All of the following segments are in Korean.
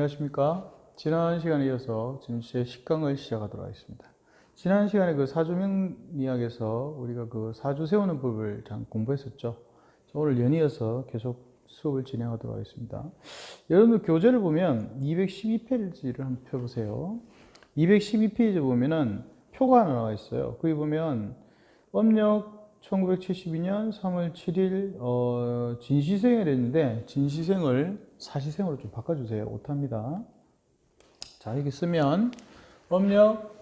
안녕하십니까. 지난 시간에 이어서 지금 제 식강을 시작하도록 하겠습니다. 지난 시간에 그 사주명리학에서 우리가 그 사주 세우는 법을 잠깐 공부했었죠. 오늘 연이어서 계속 수업을 진행하도록 하겠습니다. 여러분들 교재를 보면 212페이지를 한번 펴보세요. 212페이지 보면은 표가 하나 나와 있어요. 거기 보면 음력 1972년 3월 7일 진시생을 했는데 진시생을 사시생으로 좀 바꿔주세요. 오타입니다. 자, 이렇게 쓰면 음력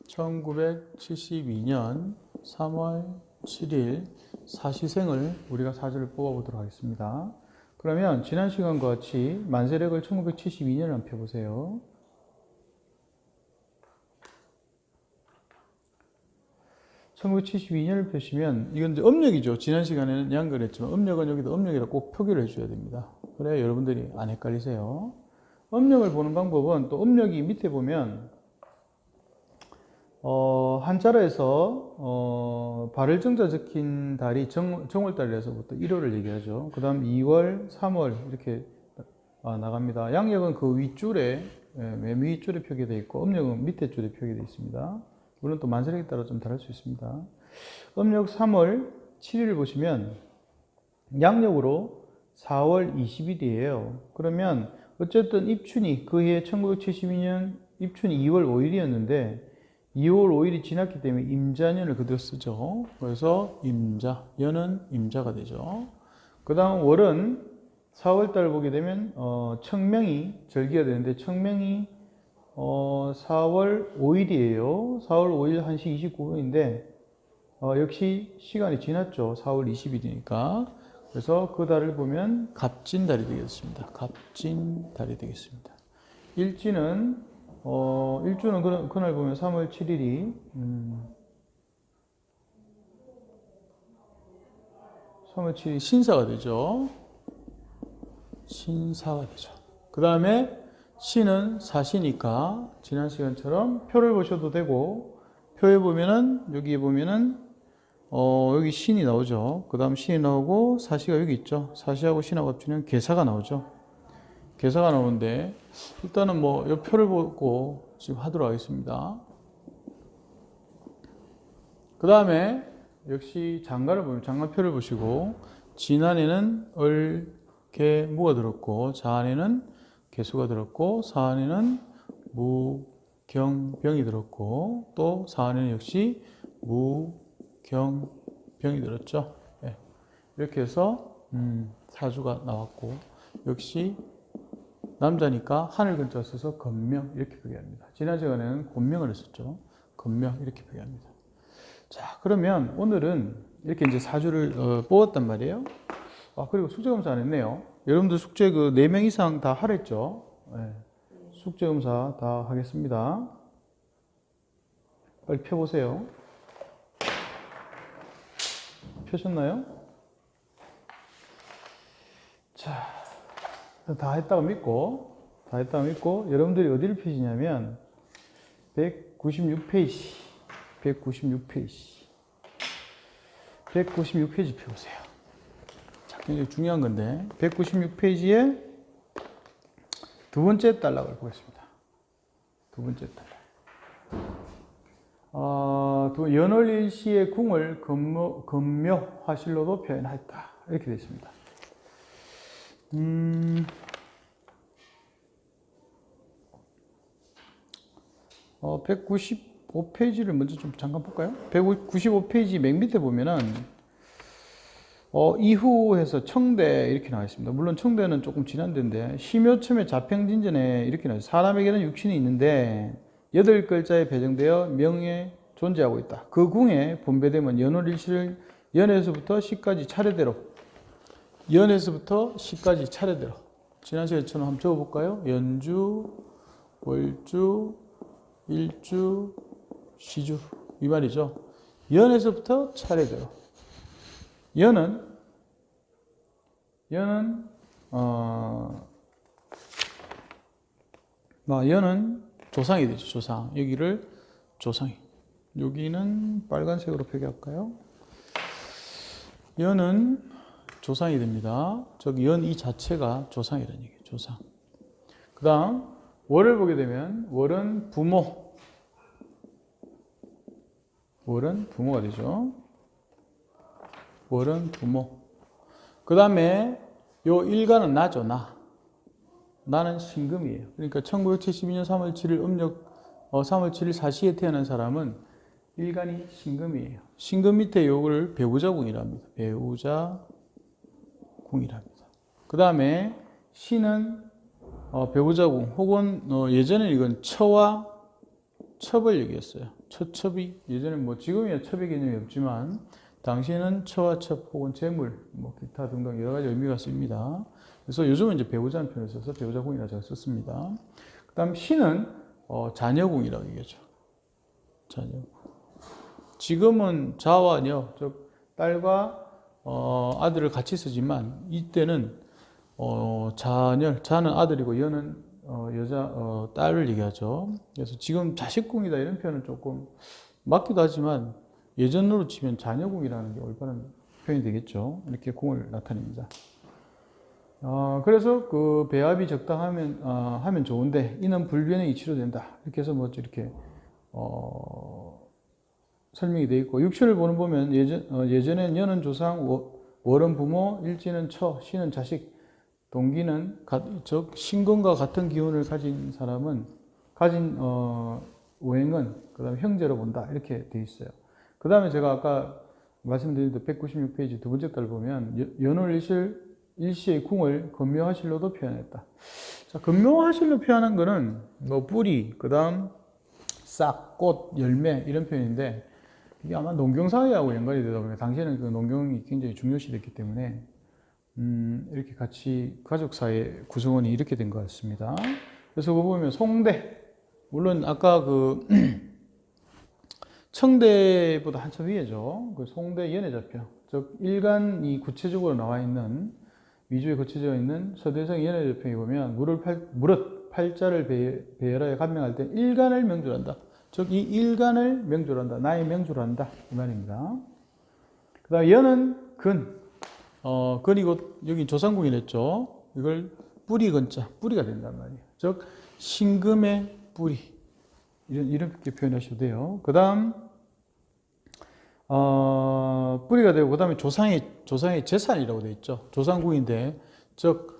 1972년 3월 7일 사시생을 우리가 사주를 뽑아보도록 하겠습니다. 그러면 지난 시간과 같이 만세력을 1972년을 한번 펴보세요. 1972년을 펴시면 이건 이제 음력이죠. 지난 시간에는 양걸 했지만 음력은 여기다 음력이라 꼭 표기를 해줘야 됩니다. 그래야 여러분들이 안 헷갈리세요. 음력을 보는 방법은 또 음력이 밑에 보면 한자로에서 발을 정자 적힌 달이 정월달에서부터 1월을 얘기하죠. 그 다음 2월, 3월 이렇게 나갑니다. 양력은 그 윗줄에 맨 윗줄에 표기되어 있고 음력은 밑에 줄에 표기되어 있습니다. 물론 또 만세력에 따라 좀 다를 수 있습니다. 음력 3월 7일을 보시면 양력으로 4월 20일이에요. 그러면 어쨌든 입춘이 그 해 1972년 입춘이 2월 5일이었는데 2월 5일이 지났기 때문에 임자년을 그대로 쓰죠. 그래서 임자, 연은 임자가 되죠. 그 다음 월은 4월달 보게 되면 청명이 절기가 되는데 청명이 4월 5일이에요. 4월 5일 1시 29분인데 역시 시간이 지났죠. 4월 20일이니까. 그래서 그 달을 보면 갑진달이 되겠습니다. 갑진달이 되겠습니다. 일지는 일주는 그날 보면 3월 7일이 3월 7일 신사가 되죠. 신사가 되죠. 그 다음에 신은 사시니까 지난 시간처럼 표를 보셔도 되고 표에 보면은 여기에 보면은 여기 신이 나오죠. 그 다음 신이 나오고 사시가 여기 있죠. 사시하고 신하고 합치면 계사가 나오죠. 계사가 나오는데 일단은 뭐 이 표를 보고 지금 하도록 하겠습니다. 그 다음에 역시 장가를 보면 장가표를 보시고 진안에는 을, 개, 무가 들었고 자안에는 개수가 들었고 사안에는 무, 경, 병이 들었고 또 사안에는 역시 무, 경, 병이 들었죠. 네. 이렇게 해서 사주가 나왔고 역시 남자니까 하늘 근자 써서 건명 이렇게 표기합니다. 지난 시간에는 곤명을 했었죠. 건명 이렇게 표기합니다. 자, 그러면 오늘은 이렇게 이제 사주를 뽑았단 말이에요. 그리고 숙제 검사 안 했네요. 여러분들 숙제 그 4명 이상 다 하랬죠? 네. 숙제 검사 다 하겠습니다. 빨리 펴보세요. 펴셨나요? 자, 다 했다고 믿고 여러분들이 어디를 펴시냐면 196페이지 196페이지 펴보세요. 자, 굉장히 중요한 건데 196페이지에 두 번째 단락을 보겠습니다. 두 번째 단락. 연월일시의 궁을 금묘화실로도 표현했다. 이렇게 되어 있습니다. 195페이지를 먼저 좀 잠깐 볼까요? 195페이지 맨 밑에 보면은 이후해서 청대 이렇게 나와 있습니다. 물론 청대는 조금 지난 데인데 심요첨의 자평진전에 이렇게 나와 있어요. 사람에게는 육신이 있는데 8글자에 배정되어 명에 존재하고 있다. 그 궁에 분배되면 연월일시를 연에서부터 시까지 차례대로 지난 시간처럼 한번 적어볼까요? 연주, 월주, 일주, 시주 이 말이죠. 연에서부터 차례대로 연은 조상이 되죠. 조상. 여기를 조상이. 여기는 빨간색으로 표기할까요? 연은 조상이 됩니다. 즉 연 이 자체가 조상이라는 얘기예요. 조상. 그 다음 월을 보게 되면 월은 부모. 월은 부모가 되죠. 월은 부모. 그 다음에 요 일간은 나죠, 나. 나는 신금이에요. 그러니까 1972년 3월 7일 음력 3월 7일 사시에 태어난 사람은 일간이 신금이에요. 신금 밑에 요걸 배우자궁이랍니다. 배우자궁이랍니다. 그 다음에 신은 배우자궁 혹은 예전에 이건 처와 첩을 얘기했어요. 처첩이 예전에 뭐 지금이야 첩의 개념이 없지만 당시에는 처와 첩 혹은 재물 뭐 기타 등등 여러 가지 의미가 씁니다. 그래서 요즘은 이제 배우자는 표현을 써서 배우자궁이라 제가 썼습니다. 그 다음 신은 자녀궁이라고 얘기하죠. 자녀궁. 지금은 자와 녀, 즉 딸과 아들을 같이 쓰지만 이때는 자는 아들이고 여는 딸을 얘기하죠. 그래서 지금 자식궁이다 이런 표현은 조금 맞기도 하지만 예전으로 치면 자녀궁이라는 게 올바른 표현이 되겠죠. 이렇게 궁을 나타냅니다. 그래서 그 배합이 적당하면 하면 좋은데 이는 불변의 이치로 된다. 이렇게 해서 뭐 이렇게 설명이 되어 있고 육신을 보면 예전엔 여는 조상, 월은 부모, 일지는 처, 신은 자식, 동기는 즉 신금과 같은 기운을 가진 사람은 가진 오행은 그다음에 형제로 본다 이렇게 되어 있어요. 그 다음에 제가 아까 말씀드린 196페이지 두 번째 달 보면 연월일실 일시의 궁을 건묘화실로도 표현했다. 자, 건묘화실로 표현한 거는 뭐 뿌리, 그 다음 싹, 꽃, 열매 이런 표현인데 이게 아마 농경사회하고 연관이 되다 보니까 당시에는 그 농경이 굉장히 중요시됐기 때문에 이렇게 같이 가족사회 구성원이 이렇게 된 것 같습니다. 그래서 보면 송대, 물론 아까 그 청대보다 한참 위에죠. 그 송대 연해자표, 즉 일간이 구체적으로 나와 있는 위주에 거쳐져 있는 서대성 연해자표에 보면 무릇 팔자를 배열하여 간명할 때 일간을 명조한다. 즉 이 일간을 명조한다. 나의 명조한다 이 말입니다. 그 다음 연은 근, 그리고 여기 조상궁이랬죠. 이걸 뿌리 근자, 뿌리가 된단 말이에요. 즉 신금의 뿌리 이렇게 표현하셔도 돼요. 그 다음 뿌리가 되고 그 다음에 조상의 재산이라고 되어 있죠. 조상궁인데 즉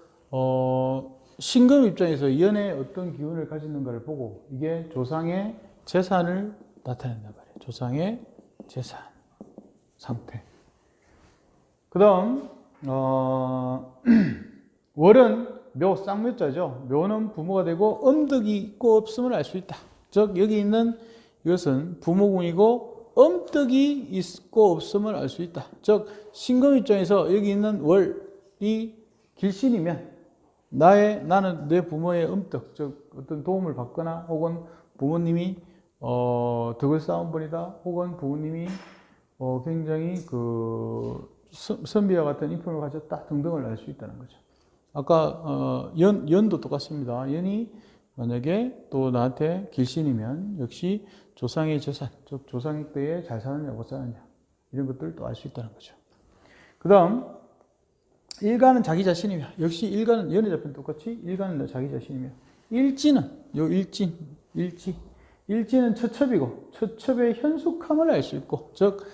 신금 입장에서 연의 어떤 기운을 가지는가를 보고 이게 조상의 재산을 나타낸단 말이에요. 조상의 재산 상태. 그 다음 월은 묘, 쌍묘자죠. 묘는 부모가 되고 엄덕이 있고 없음을 알 수 있다. 즉 여기 있는 이것은 부모궁이고 엄덕이 있고 없음을 알 수 있다. 즉 신금 입장에서 여기 있는 월이 길신이면 나는 내 부모의 엄덕, 즉 어떤 도움을 받거나 혹은 부모님이 덕을 쌓은 분이다. 혹은 부모님이 굉장히 그 선비와 같은 인품을 가졌다 등등을 알 수 있다는 거죠. 아까 연도 똑같습니다. 연이 만약에 또 나한테 길신이면 역시 조상의 재산, 즉 조상 때에 잘 사느냐 못 사느냐 이런 것들도 알 수 있다는 거죠. 그 다음 일간은 자기 자신이며 역시 일간은 연에 잡힌 똑같이 일간은 자기 자신이며 일지는 일지는 처첩이고 처첩의 현숙함을 알 수 있고 즉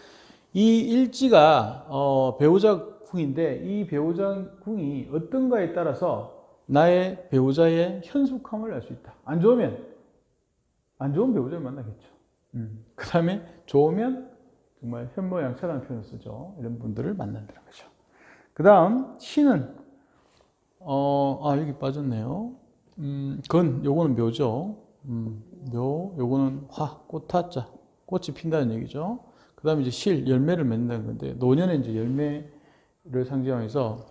이 일지가 배우자궁인데 이 배우자궁이 어떤가에 따라서 나의 배우자의 현숙함을 알 수 있다. 안 좋으면 안 좋은 배우자를 만나겠죠. 그 다음에 좋으면 정말 현모양처라는 표현을 쓰죠. 이런 분들을 만난다는 거죠. 그 다음 신은 여기 빠졌네요. 요거는 묘죠. 요거는 꽃화자, 꽃이 핀다는 얘기죠. 그 다음에 이제 실, 열매를 맺는다는 건데, 노년에 이제 열매를 상징하면서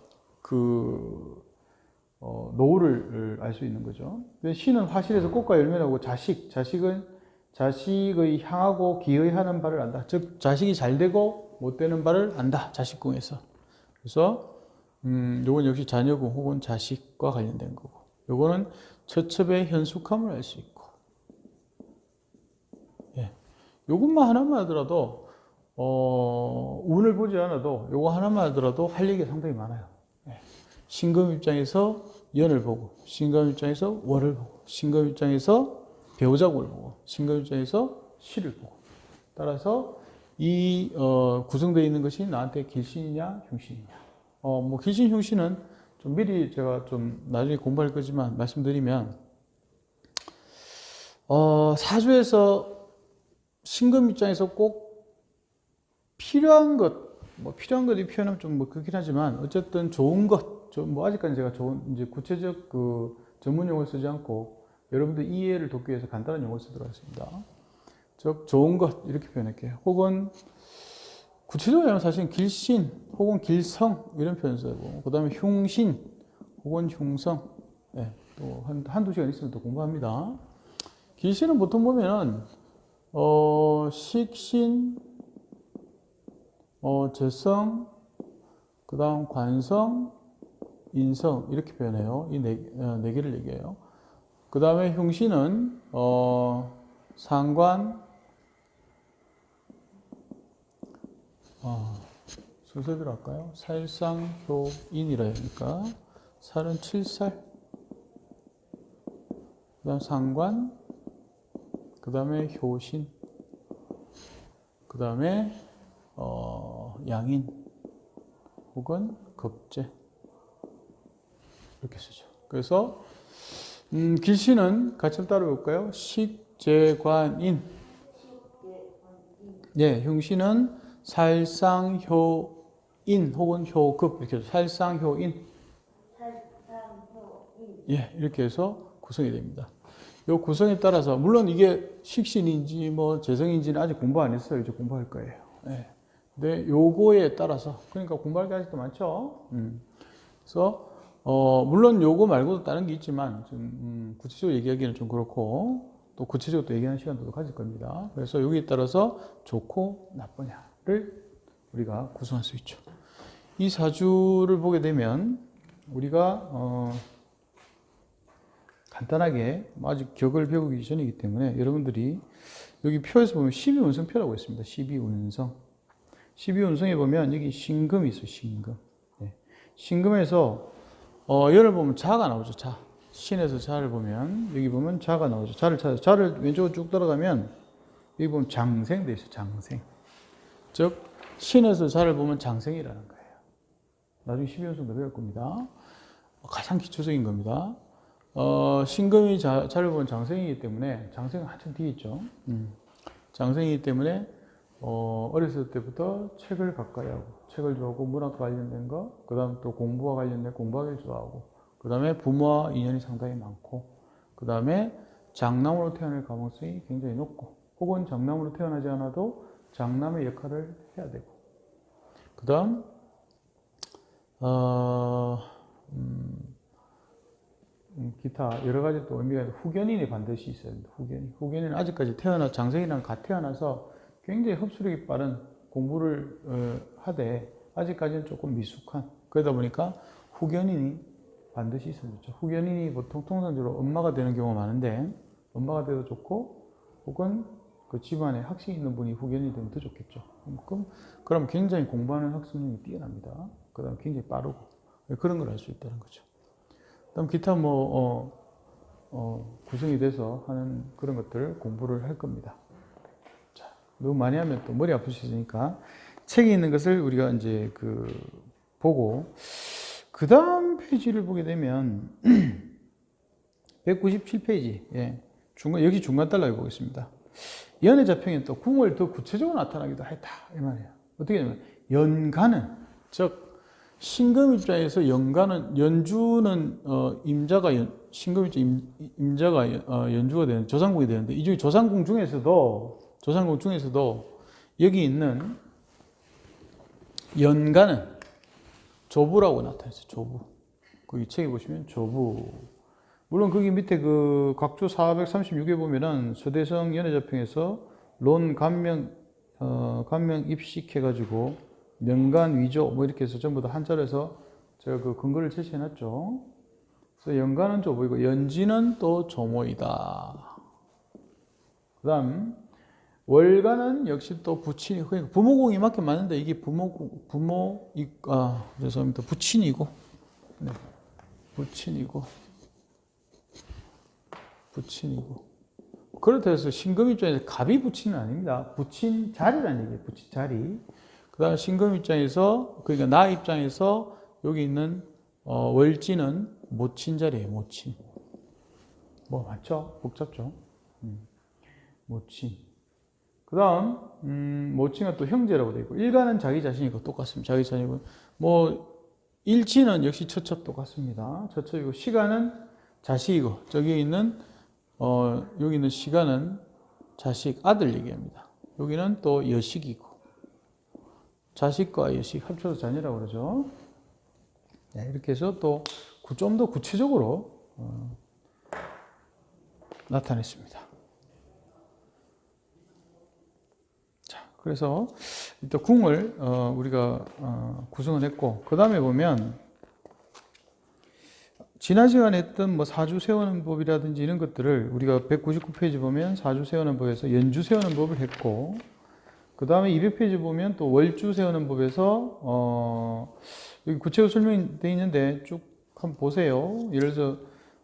노후를 알 수 있는 거죠. 신은 화실에서 꽃과 열매라고 자식은 자식의 향하고 기여하는 바를 안다. 즉, 자식이 잘 되고 못 되는 바를 안다. 자식궁에서. 그래서, 요건 역시 자녀궁 혹은 자식과 관련된 거고, 요거는 처첩의 현숙함을 알 수 있고, 예. 요것만 하나만 하더라도, 운을 보지 않아도 요거 하나만 하더라도 할 얘기가 상당히 많아요. 예. 신금 입장에서 연을 보고, 신금 입장에서 월을 보고, 신금 입장에서 배우자국을 보고, 신금 입장에서 시를 보고. 따라서 이 구성되어 있는 것이 나한테 길신이냐 흉신이냐. 뭐 길신 흉신은 좀 미리 제가 좀 나중에 공부할 거지만 말씀드리면 사주에서 신금 입장에서 꼭 필요한 것, 뭐 필요한 것이 표현하면 좀 뭐 그렇긴 하지만 어쨌든 좋은 것, 좀 뭐 아직까지 제가 좋은 이제 구체적 그 전문 용어를 쓰지 않고 여러분들 이해를 돕기 위해서 간단한 용어를 쓰도록 하겠습니다. 즉 좋은 것 이렇게 표현할게요. 혹은 구체적으로 하면 사실 길신 혹은 길성 이런 표현 쓰고, 그 다음에 흉신 혹은 흉성. 네, 또 한두 시간 있으면 또 공부합니다. 길신은 보통 보면은 식신, 재성, 그 다음 관성, 인성 이렇게 표현해요. 이 네 개를 얘기해요. 그 다음에 흉신은 상관, 순서대로 할까요? 살상효인이라 하니까 살은 7살, 그 다음 상관, 그 다음에 효신, 그 다음에 양인 혹은 겁재 이렇게 쓰죠. 그래서 길신은 같이 좀 따라 볼까요? 식재관인. 네, 흉신은 살상효인 혹은 효급 이렇게 해서 살상효인. 예, 이렇게 해서 구성이 됩니다. 이 구성에 따라서 물론 이게 식신인지 뭐 재성인지는 아직 공부 안 했어요. 이제 공부할 거예요. 예. 근데 요거에 따라서 그러니까 공부할 게 아직도 많죠. 그래서 물론 요거 말고도 다른 게 있지만 좀 구체적으로 얘기하기는 좀 그렇고 또 구체적으로 또 얘기하는 시간도 가질 겁니다. 그래서 여기에 따라서 좋고 나쁘냐를 우리가 구성할 수 있죠. 이 사주를 보게 되면 우리가 간단하게 아직 격을 배우기 전이기 때문에 여러분들이 여기 표에서 보면 12운성표라고 있습니다. 12운성. 12운성에 보면 여기 신금이 있어요. 신금. 네. 신금에서 열을 보면 자가 나오죠. 자. 신에서 자를 보면 여기 보면 자가 나오죠. 자를 찾아서 자를 왼쪽으로 쭉 따라가면 여기 보면 장생 돼 있어요. 장생. 즉 신에서 자를 보면 장생이라는 거예요. 나중에 12운성도 배울 겁니다. 가장 기초적인 겁니다. 신금이 자를 보면 장생이기 때문에 장생은 한참 뒤에 있죠. 장생이기 때문에 어렸을 때부터 책을 가까이 하고 책을 좋아하고 문학과 관련된 거, 그 다음 또 공부와 관련된 공부하기를 좋아하고, 그 다음에 부모와 인연이 상당히 많고, 그 다음에 장남으로 태어날 가능성이 굉장히 높고, 혹은 장남으로 태어나지 않아도 장남의 역할을 해야 되고, 그 다음 기타 여러 가지 또 의미가 있는데 후견인이 반드시 있어야 됩니다. 후견인은 아직까지 장생이랑 갓 태어나서 굉장히 흡수력이 빠른 공부를 하되 아직까지는 조금 미숙한, 그러다 보니까 후견인이 반드시 있어야 되죠. 후견인이 보통 통상적으로 엄마가 되는 경우가 많은데 엄마가 돼도 좋고, 혹은 그 집안에 학식이 있는 분이 후견인이 되면 더 좋겠죠. 그럼 굉장히 공부하는 학습력이 뛰어납니다. 그 다음 굉장히 빠르고 그런 걸 할 수 있다는 거죠. 그다음 기타 구성이 돼서 하는 그런 것들을 공부를 할 겁니다. 자, 너무 많이 하면 또 머리 아플 수 있으니까 책에 있는 것을 우리가 이제 보고, 그 다음 페이지를 보게 되면 197페이지, 예, 여기 중간 달락을 보겠습니다. 연의 자평에 또 궁을 더 구체적으로 나타나기도 했다 이 말이에요. 어떻게 되면 연간은, 즉 신금 입장에서 연주는 임자가 신금 입장 임자가 연주가 되는 조상궁이 되는데, 이 중에 조상궁 중에서도 여기 있는 연간은 조부라고 나타났어요. 조부. 거기 책에 보시면 조부. 물론 거기 밑에 그 각조 436에 보면은 서대성 연애자평에서 론 간명 입식해가지고 연간 위조 뭐 이렇게 해서 전부 다 한자로 해서 제가 그 근거를 제시해놨죠. 그래서 연간은 조부이고 연지는 또 조모이다. 그 다음 월간은 역시 또 부친이, 그러니까 부모공이 맞긴 맞는데 이게 죄송합니다. 부친이고, 네. 부친이고 그렇다 해서 신금 입장에서 갑이 부친은 아닙니다. 부친 자리라는 얘기예요. 부친 자리. 그 다음 신금 입장에서, 그러니까 나 입장에서 여기 있는 월지는 모친 자리예요. 모친. 뭐 맞죠? 복잡죠? 모친. 그 다음 모친은 또 형제라고 되어 있고, 일간은 자기 자신이고 똑같습니다. 자기 자신이고, 뭐 일치는 역시 처첩 똑같습니다. 처첩이고, 시간은 자식이고, 여기 있는 시간은 자식, 아들 얘기합니다. 여기는 또 여식이고, 자식과 여식 합쳐서 자녀라고 그러죠. 네, 이렇게 해서 또 좀 더 구체적으로 나타냈습니다. 자, 그래서 일단 궁을 우리가 구성을 했고, 그 다음에 보면 지난 시간에 했던 뭐 사주 세우는 법이라든지 이런 것들을 우리가 199페이지 보면 사주 세우는 법에서 연주 세우는 법을 했고, 그 다음에 200페이지 보면 또 월주 세우는 법에서 여기 구체적으로 설명이 되어 있는데 쭉 한번 보세요. 예를 들어서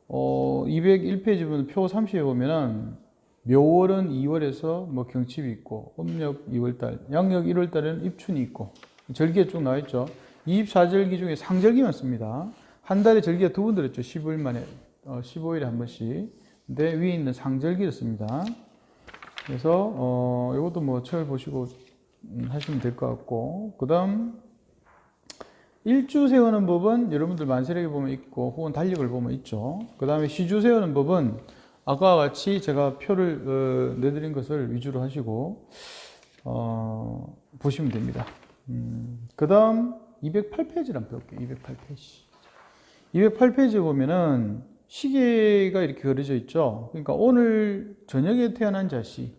201페이지 보면 표 30에 보면은 묘월은 2월에서 뭐 경칩이 있고, 음력 2월달, 양력 1월달에는 입춘이 있고, 절기에 쭉 나와 있죠. 24절기 중에 상절기만 씁니다. 한 달에 절기가 두 번 들었죠. 15일 만에, 15일에 한 번씩. 근데 위에 있는 상절기를 씁니다. 그래서 이것도 뭐 책을 보시고 하시면 될 것 같고, 그 다음 일주 세우는 법은 여러분들 만세력에 보면 있고, 혹은 달력을 보면 있죠. 그 다음에 시주 세우는 법은 아까와 같이 제가 표를 내드린 것을 위주로 하시고 보시면 됩니다. 그 다음 208페이지를 한번 볼게요. 208페이지. 208페이지에 보면은 시계가 이렇게 그려져 있죠. 그러니까 오늘 저녁에 태어난 자식,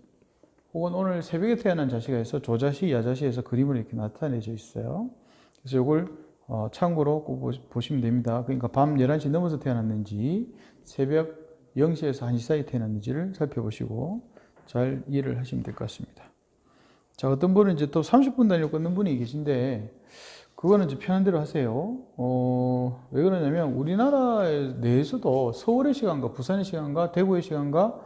혹은 오늘 새벽에 태어난 자식이 해서 조자식, 야자식에서 그림을 이렇게 나타내져 있어요. 그래서 이걸 참고로 꼭 보시면 됩니다. 그러니까 밤 11시 넘어서 태어났는지, 새벽 0시에서 1시 사이 태어났는지를 살펴보시고 잘 이해를 하시면 될 것 같습니다. 자, 어떤 분은 이제 또 30분 단위로 끊는 분이 계신데, 그거는 이제 편한 대로 하세요. 왜 그러냐면, 우리나라 내에서도 서울의 시간과 부산의 시간과 대구의 시간과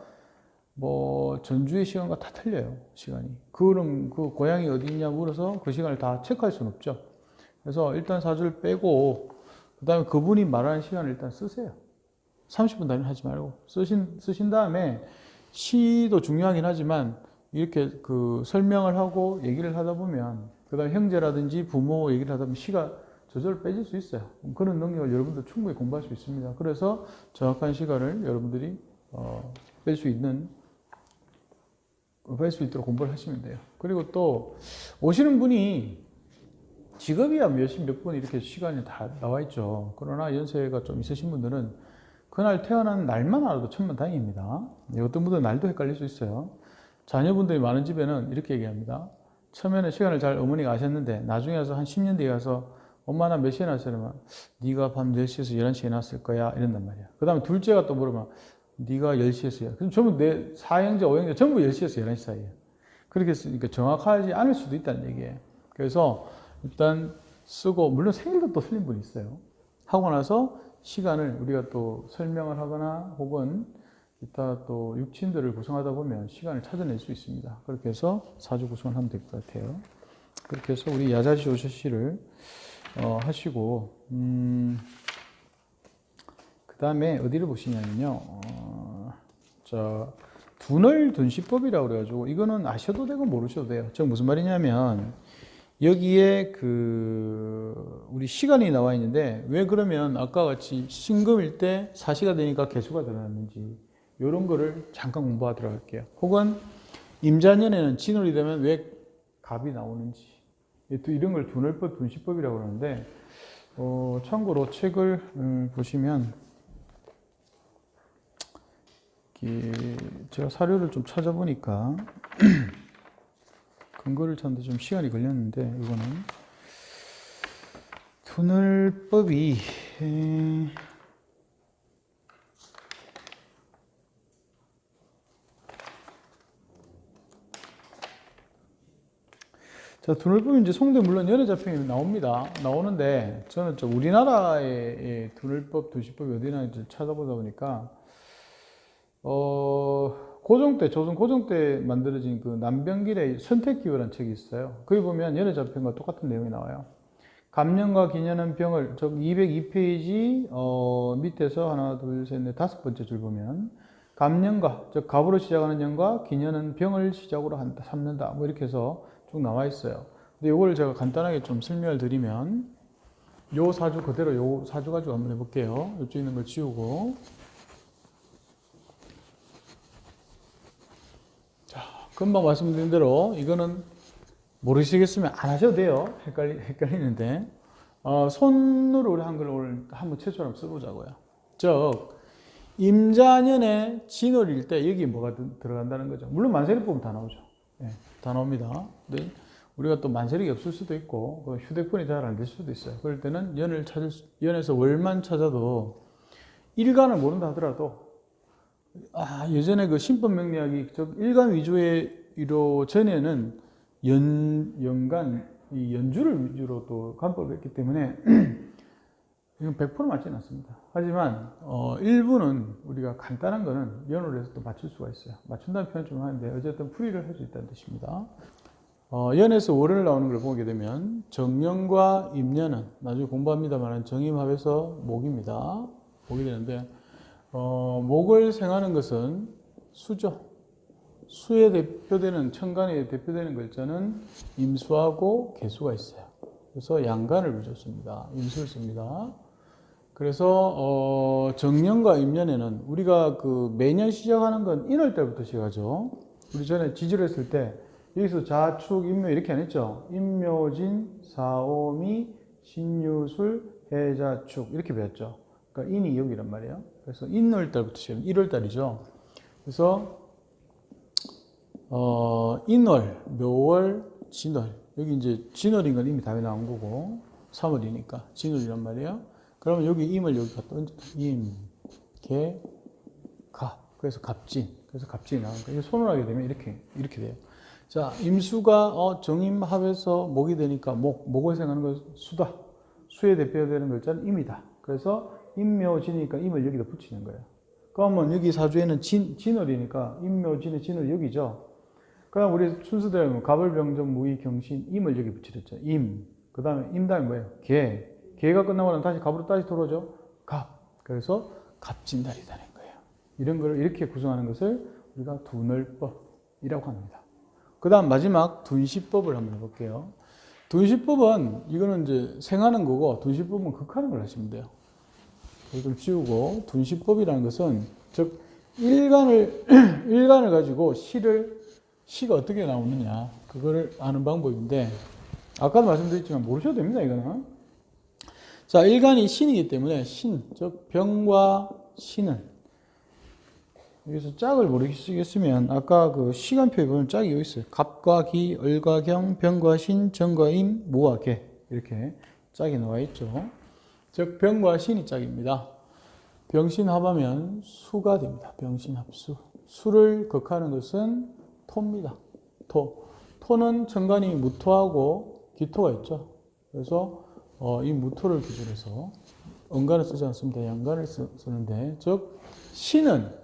뭐 전주의 시간과 다 틀려요. 시간이. 그럼 그 고향이 어디 있냐 물어서 그 시간을 다 체크할 수는 없죠. 그래서 일단 사주를 빼고, 그 다음에 그분이 말하는 시간을 일단 쓰세요. 30분 단위 하지 말고 쓰신 다음에, 시도 중요하긴 하지만 이렇게 그 설명을 하고 얘기를 하다 보면, 그 다음에 형제라든지 부모 얘기를 하다 보면 시가 저절로 빼질 수 있어요. 그런 능력을 여러분들 충분히 공부할 수 있습니다. 그래서 정확한 시간을 여러분들이 뺄 수 있도록 공부를 하시면 돼요. 그리고 또 오시는 분이 직업이야 몇 분 이렇게 시간이 다 나와 있죠. 그러나 연세가 좀 있으신 분들은 그날 태어난 날만 알아도 천만다행입니다. 어떤 분들은 날도 헷갈릴 수 있어요. 자녀분들이 많은 집에는 이렇게 얘기합니다. 처음에는 시간을 잘 어머니가 아셨는데, 나중에 와서 한 10년 뒤에 가서 엄마 나 몇 시에 났어요? 그러면 네가 밤 10시에서 11시에 났을 거야 이런단 말이야. 그 다음에 둘째가 또 물으면 네가 10시에서야. 그럼 전부 내 4형제 5형제 전부 10시에서 11시 사이에. 그렇게 쓰니까 정확하지 않을 수도 있다는 얘기예요. 그래서 일단 쓰고, 물론 생일도 또 틀린 분이 있어요. 하고 나서 시간을 우리가 또 설명을 하거나 혹은 이따 또 육친들을 구성하다 보면 시간을 찾아낼 수 있습니다. 그렇게 해서 사주 구성을 하면 될 것 같아요. 그렇게 해서 우리 야자시 오셔시를 하시고, 그 다음에 어디를 보시냐면요. 둔월둔시법이라고 그래가지고, 이거는 아셔도 되고 모르셔도 돼요. 저 무슨 말이냐면, 여기에 우리 시간이 나와 있는데, 왜 그러면 아까 같이 신금일 때 사시가 되니까 개수가 드러났는지, 이런 거를 잠깐 공부하도록 할게요. 혹은 임자년에는 진월이 되면 왜 갑이 나오는지, 또 이런 걸 둔월법, 둔시법이라고 그러는데, 참고로 책을 보시면, 제가 사료를 좀 찾아보니까 근거를 찾는데 좀 시간이 걸렸는데, 이거는 둔월법이 자, 두늘법이 이제 송대 물론 연애 잡형이 나옵니다. 나오는데 저는 우리나라의 두늘법, 두시법이 어디나 이제 찾아보다 보니까 고종 때, 조선 고종 때 만들어진 그 남병길의 선택기호라는 책이 있어요. 거기 보면 연애 잡형과 똑같은 내용이 나와요. 갑년과 기년은 병을, 즉 202페이지 밑에서 하나, 둘, 셋, 넷, 다섯 번째 줄 보면 갑년과, 즉 갑으로 시작하는 년과 기년은 병을 시작으로 삼는다. 뭐 이렇게 해서 쭉 나와 있어요. 근데 이걸 제가 간단하게 좀 설명을 드리면 요 사주 그대로 요 사주 가지고 한번 해볼게요. 이쪽에 있는 걸 지우고. 자, 금방 말씀드린 대로 이거는 모르시겠으면 안 하셔도 돼요. 헷갈리는데. 손으로 우리 한글 오늘 한번 최초로 한번 써보자고요. 즉, 임자년의 진월일 때 여기 뭐가 들어간다는 거죠. 물론 만세력 보면 다 나오죠. 네, 다 나옵니다. 근데 우리가 또 만세력이 없을 수도 있고, 휴대폰이 잘 안 될 수도 있어요. 그럴 때는 연에서 월만 찾아도 일간을 모른다 하더라도, 예전에 그 신법명리학이 일간 위주로 전에는 연간, 이 연주를 위주로 또 간법을 했기 때문에 이건 100% 맞지는 않습니다. 하지만 일부는 우리가 간단한 거는 연으로 해서 또 맞출 수가 있어요. 맞춘다는 표현 좀 하는데 어쨌든 풀이를 할 수 있다는 뜻입니다. 연에서 월을 나오는 걸 보게 되면 정년과 임년은 나중에 공부합니다만 정임합에서 목입니다. 목이 되는데 목을 생하는 것은 수죠. 수에 대표되는, 천간에 대표되는 글자는 임수하고 개수가 있어요. 그래서 양간을 붙였습니다. 임수를 씁니다. 그래서 정년과 임년에는 우리가 그 매년 시작하는 건 인월달부터 시작하죠. 우리 전에 지지를 했을 때 여기서 자축, 임묘 이렇게 안 했죠. 임묘진, 사오미, 신유술, 해자축 이렇게 배웠죠. 그러니까 인이 여기란 말이에요. 그래서 인월달부터 시작하면 1월달이죠. 그래서 인월, 묘월, 진월. 여기 이제 진월인 건 이미 답이 나온 거고 3월이니까 진월이란 말이에요. 그러면 여기 임을 여기 갖다 얹을까? 임, 개, 갑. 그래서 갑진. 그래서 갑진이 나오니까 이거 손을 하게 되면 이렇게 돼요. 자, 임수가 정임합에서 목이 되니까 목을 생각하는 건 수다. 수에 대표되는 글자는 임이다. 그래서 임묘진이니까 임을 여기다 붙이는 거예요. 그러면 여기 사주에는 진월이니까 임묘진의 진월 여기죠. 그럼 우리 순서대로 갑을병정 무의 경신 임을 여기 붙이랬죠. 임. 그 다음에 임 다음에 뭐예요? 개. 개가 끝나고 나면 다시 갑으로 다시 돌아오죠. 갑. 그래서 갑진달이 되는 거예요. 이런 걸 이렇게 구성하는 것을 우리가 두늘법이라고 합니다. 그 다음 마지막 둔시법을 한번 해볼게요. 둔시법은 이거는 이제 생하는 거고 둔시법은 극하는 걸 하시면 돼요. 이걸 지우고 둔시법이라는 것은 즉 일간을 가지고 시가 어떻게 나오느냐 그거를 아는 방법인데 아까도 말씀드렸지만 모르셔도 됩니다. 이거는 자 일간이 신이기 때문에 즉 병과 신을 여기서 짝을 모르시겠으면 아까 그 시간표에 보면 짝이 여기 있어요. 갑과 기, 을과 경, 병과 신, 정과 임, 무와 개 이렇게 짝이 나와 있죠. 즉 병과 신이 짝입니다. 병신합하면 수가 됩니다. 병신합수. 수를 극하는 것은 토입니다. 토는 천간이 무토하고 기토가 있죠. 그래서 이 무토를 기준으로 해서 음간을 쓰지 않습니다. 양간을 쓰는데 즉 신은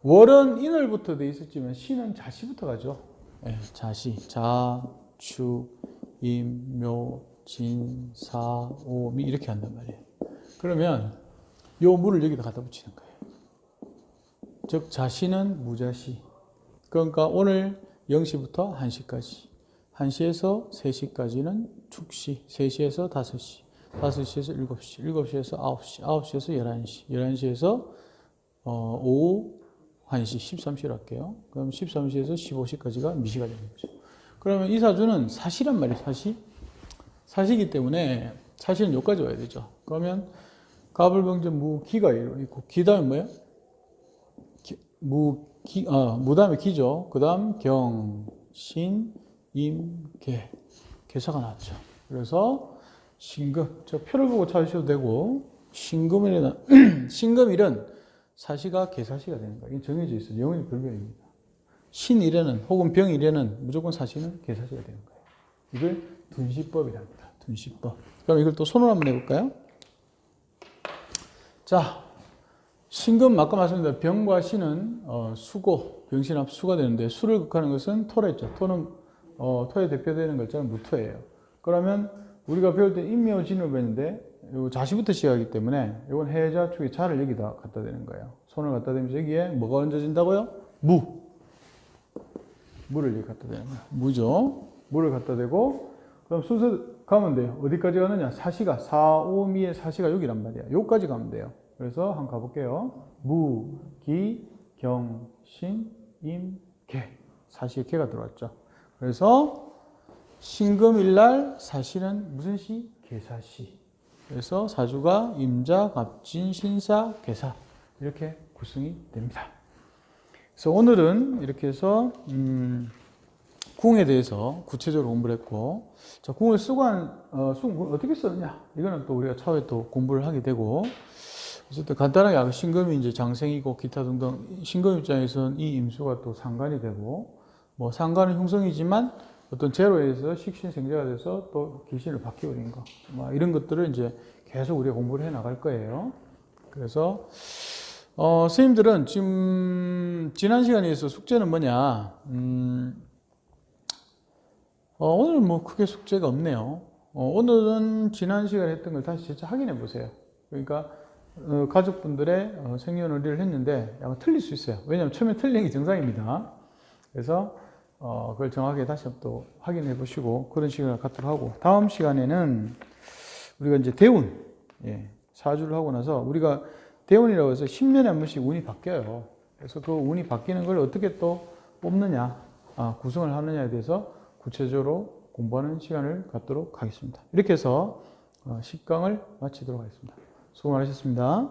월은 인월부터 되어 있었지만 신은 자시부터 가죠. 네, 자시, 자, 추, 임, 묘, 진, 사, 오, 미 이렇게 한단 말이에요. 그러면 요 물을 여기다 갖다 붙이는 거예요. 즉 자시는 무자시. 그러니까 오늘 0시부터 1시까지 1시에서 3시까지는 축시 3시에서 5시 5시에서 7시 7시에서 9시 9시에서 11시 11시에서 오후 1시 13시로 할게요. 그럼 13시에서 15시까지가 미시가 되는 거죠. 그러면 이 사주는 사시란 말이에요. 사시기 때문에 사시는 여기까지 와야 되죠. 그러면 갑을병전 무기가 있고 기 다음에 뭐예요? 무 다음에 기죠. 그 다음 경, 신, 임, 개. 개사가 나왔죠. 그래서 신금. 저 표를 보고 찾으셔도 되고 신금일은 사시가 개사시가 되는 거예요. 이게 정해져 있어요. 영원히 불변입니다. 신일에는 혹은 병일에는 무조건 사시는 개사시가 되는 거예요. 이걸 둔시법이랍니다. 둔시법. 그럼 이걸 또 손으로 한번 해볼까요? 자, 신금 아까 말씀드린 병과 신은 수고, 병신합 수가 되는데 수를 극하는 것은 토랬죠. 토는 토에 대표되는 글자는 무토예요. 그러면 우리가 배울 때 인묘진을 배웠는데 요 자시부터 시작하기 때문에 이건 해자 축의 자를 여기다 갖다 대는 거예요. 손을 갖다 대면서 여기에 뭐가 얹어진다고요? 무. 무를 여기 갖다 대는 거예요. 무죠. 무를 갖다 대고 그럼 순서 가면 돼요. 어디까지 가느냐? 사시가 4, 5, 미의 사시가 여기란 말이야. 여기까지 가면 돼요. 그래서 한번 가볼게요. 무, 기, 경, 신, 임, 개. 사시에 개가 들어왔죠. 그래서 신금일날 사시는 무슨 시? 개사시. 그래서 사주가 임자, 갑진, 신사, 개사 이렇게 구성이 됩니다. 그래서 오늘은 이렇게 해서 궁에 대해서 구체적으로 공부를 했고, 자, 궁을 쓰고 궁을 어떻게 썼냐? 이거는 또 우리가 차후에 또 공부를 하게 되고, 어쨌든 간단하게 신금이 이제 장생이고 기타 등등 신금 입장에서는 이 임수가 또 상관이 되고, 뭐 상관은 흉성이지만 어떤 재로에서 식신생재가 돼서 또 기신을 바뀌어버린 거, 뭐 이런 것들을 이제 계속 우리가 공부를 해 나갈 거예요. 그래서 선생님들은 지금 지난 시간에서 숙제는 뭐냐? 오늘은 뭐 크게 숙제가 없네요. 오늘은 지난 시간에 했던 걸 다시 진짜 확인해 보세요. 그러니까 가족분들의 생년월일을 했는데 약간 틀릴 수 있어요. 왜냐하면 처음에 틀린 게 정상입니다. 그래서 그걸 정확하게 다시 또 확인해 보시고 그런 시간을 갖도록 하고, 다음 시간에는 우리가 이제 대운, 사주를 하고 나서 우리가 대운이라고 해서 10년에 한 번씩 운이 바뀌어요. 그래서 그 운이 바뀌는 걸 어떻게 또 뽑느냐, 구성을 하느냐에 대해서 구체적으로 공부하는 시간을 갖도록 하겠습니다. 이렇게 해서 10강을 마치도록 하겠습니다. 수고 많으셨습니다.